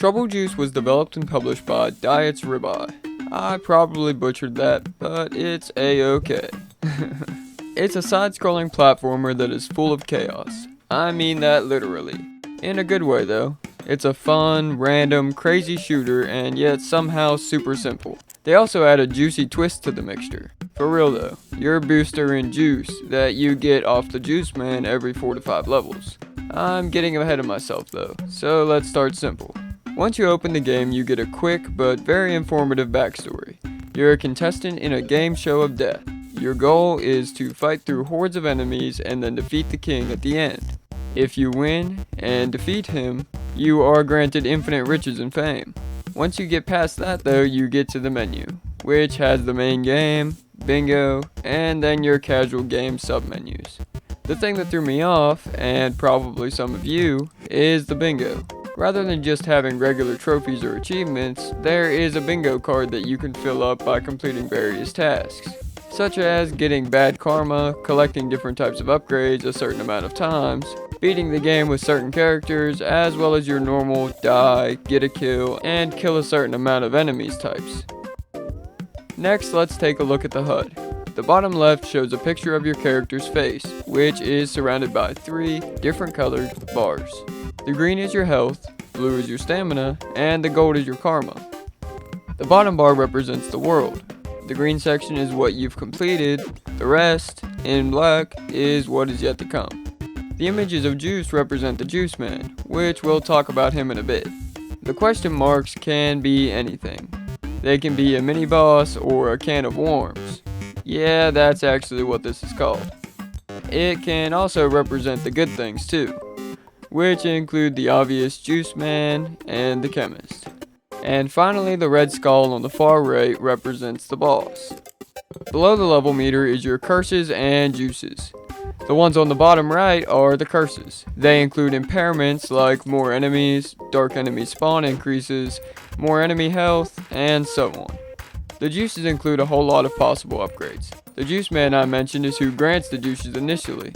Trouble Juice was developed and published by Diet's Ribeye. I probably butchered that, but it's a-okay. It's a side-scrolling platformer that is full of chaos. I mean that literally. In a good way though. It's a fun, random, crazy shooter and yet somehow super simple. They also add a juicy twist to the mixture. For real though, your booster in juice that you get off the Juice Man every 4 to 5 levels. I'm getting ahead of myself though, so let's start simple. Once you open the game, you get a quick but very informative backstory. You're a contestant in a game show of death. Your goal is to fight through hordes of enemies and then defeat the king at the end. If you win and defeat him, you are granted infinite riches and fame. Once you get past that though, you get to the menu, which has the main game, bingo, and then your casual game submenus. The thing that threw me off, and probably some of you, is the bingo. Rather than just having regular trophies or achievements, there is a bingo card that you can fill up by completing various tasks, such as getting bad karma, collecting different types of upgrades a certain amount of times, beating the game with certain characters, as well as your normal die, get a kill, and kill a certain amount of enemies types. Next, let's take a look at the HUD. The bottom left shows a picture of your character's face, which is surrounded by 3 different colored bars. The green is your health, blue is your stamina, and the gold is your karma. The bottom bar represents the world. The green section is what you've completed, the rest, in black, is what is yet to come. The images of Juice represent the Juice Man, which we'll talk about him in a bit. The question marks can be anything. They can be a mini boss or a can of worms. Yeah, that's actually what this is called. It can also represent the good things too, which include the obvious Juice Man and the Chemist. And finally, the red skull on the far right represents the boss. Below the level meter is your curses and juices. The ones on the bottom right are the curses. They include impairments like more enemies, dark enemy spawn increases, more enemy health, and so on. The juices include a whole lot of possible upgrades. The Juice Man I mentioned is who grants the juices initially.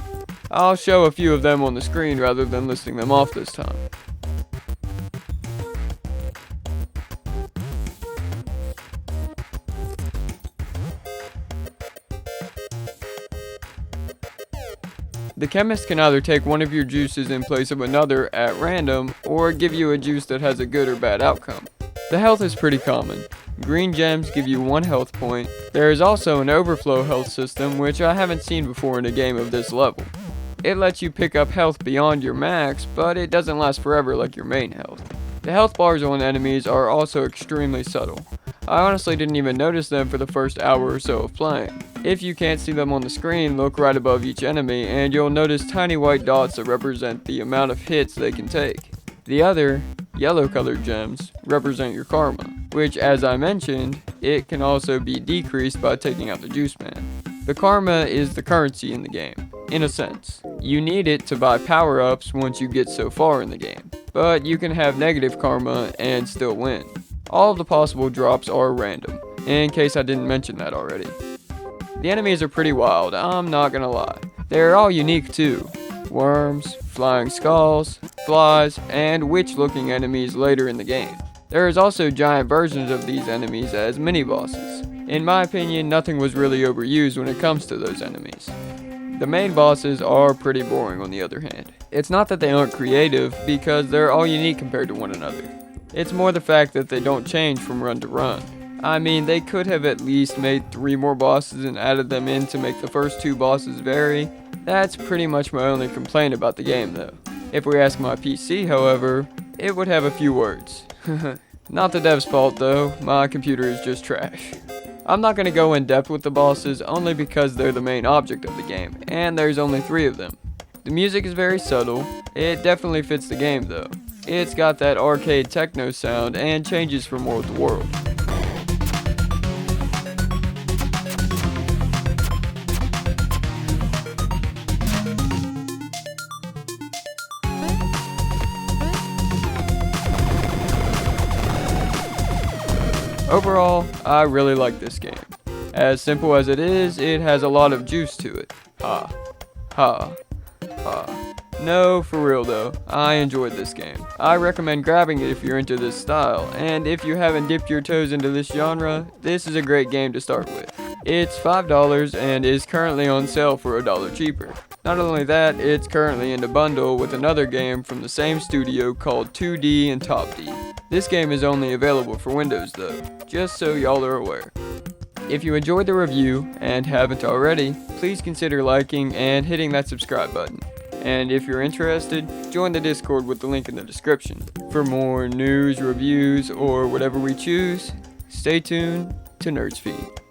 I'll show a few of them on the screen rather than listing them off this time. The Chemist can either take one of your juices in place of another at random, or give you a juice that has a good or bad outcome. The health is pretty common. Green gems give you 1 health point. There is also an overflow health system, which I haven't seen before in a game of this level. It lets you pick up health beyond your max, but it doesn't last forever like your main health. The health bars on enemies are also extremely subtle. I honestly didn't even notice them for the first hour or so of playing. If you can't see them on the screen, look right above each enemy and you'll notice tiny white dots that represent the amount of hits they can take. The other, yellow colored gems, represent your karma, which as I mentioned, it can also be decreased by taking out the Juice Man. The karma is the currency in the game, in a sense. You need it to buy power-ups once you get so far in the game, but you can have negative karma and still win. All of the possible drops are random, in case I didn't mention that already. The enemies are pretty wild, I'm not gonna lie. They're all unique too. Worms, flying skulls, flies, and witch-looking enemies later in the game. There is also giant versions of these enemies as mini-bosses. In my opinion, nothing was really overused when it comes to those enemies. The main bosses are pretty boring on the other hand. It's not that they aren't creative, because they're all unique compared to one another. It's more the fact that they don't change from run to run. I mean, they could have at least made 3 more bosses and added them in to make the first 2 bosses vary. That's pretty much my only complaint about the game though. If we ask my PC, however, it would have a few words. Not the dev's fault though, my computer is just trash. I'm not going to go in depth with the bosses only because they're the main object of the game, and there's only 3 of them. The music is very subtle, it definitely fits the game though. It's got that arcade techno sound and changes from world to world. Overall, I really like this game. As simple as it is, it has a lot of juice to it. Ha, ha, ha. No, for real though, I enjoyed this game. I recommend grabbing it if you're into this style, and if you haven't dipped your toes into this genre, this is a great game to start with. It's $5 and is currently on sale for $1 cheaper. Not only that, it's currently in a bundle with another game from the same studio called 2D and Top D. This game is only available for Windows though, just so y'all are aware. If you enjoyed the review and haven't already, please consider liking and hitting that subscribe button. And if you're interested, join the Discord with the link in the description. For more news, reviews, or whatever we choose, stay tuned to Nerdsfeed.